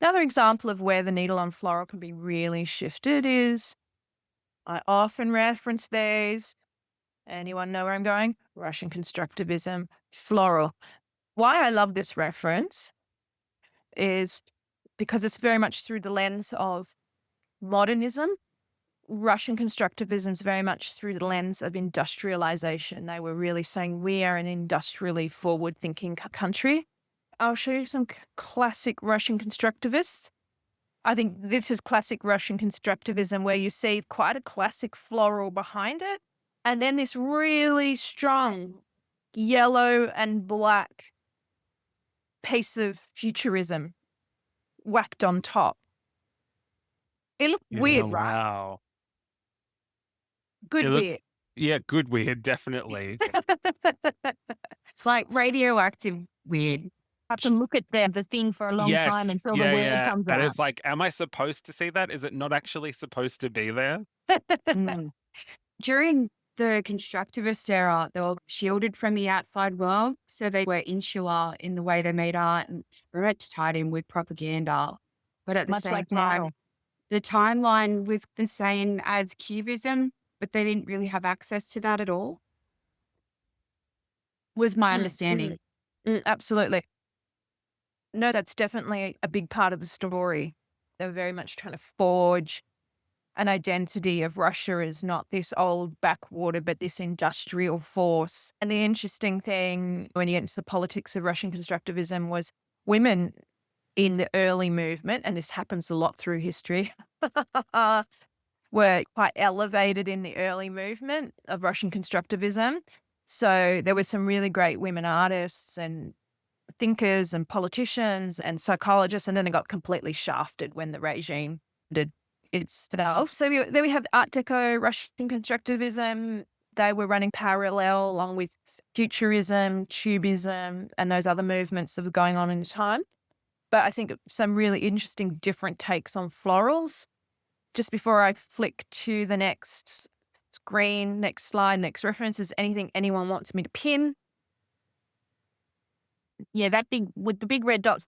Another example of where the needle on floral can be really shifted is, I often reference these. Anyone know where I'm going? Russian Constructivism, floral. Why I love this reference is because it's very much through the lens of modernism. Russian constructivism is very much through the lens of industrialization. They were really saying we are an industrially forward thinking country. I'll show you some classic Russian constructivists. I think this is classic Russian constructivism where you see quite a classic floral behind it, and then this really strong yellow and black piece of futurism whacked on top. It looked Yeah, weird, right? wow. It Good looked weird. yeah, good weird, definitely. It's like radioactive weird. Have to look at the thing for a long time Yes, until the yeah, word yeah, comes and out. it's like, am I supposed to see that? Is it not actually supposed to be there? Mm. During the constructivist era, they were shielded from the outside world. So they were insular in the way they made art and were meant to tie it in with propaganda. But at the Much same like time, now. the timeline was the same as Cubism, but they didn't really have access to that at all, was my Mm, understanding. absolutely. No, that's definitely a big part of the story. They're very much trying to forge an identity of Russia as not this old backwater, but this industrial force. And the interesting thing when you get into the politics of Russian constructivism was women in the early movement, and this happens a lot through history, were quite elevated in the early movement of Russian constructivism. So there were some really great women artists and thinkers and politicians and psychologists, and then it got completely shafted when the regime did itself. So there we have Art Deco, Russian constructivism. They were running parallel along with futurism, cubism, and those other movements that were going on in the time. But I think some really interesting different takes on florals. Just before I flick to the next screen, next slide, next reference, is anything anyone wants me to pin? Yeah, that big with the big red dots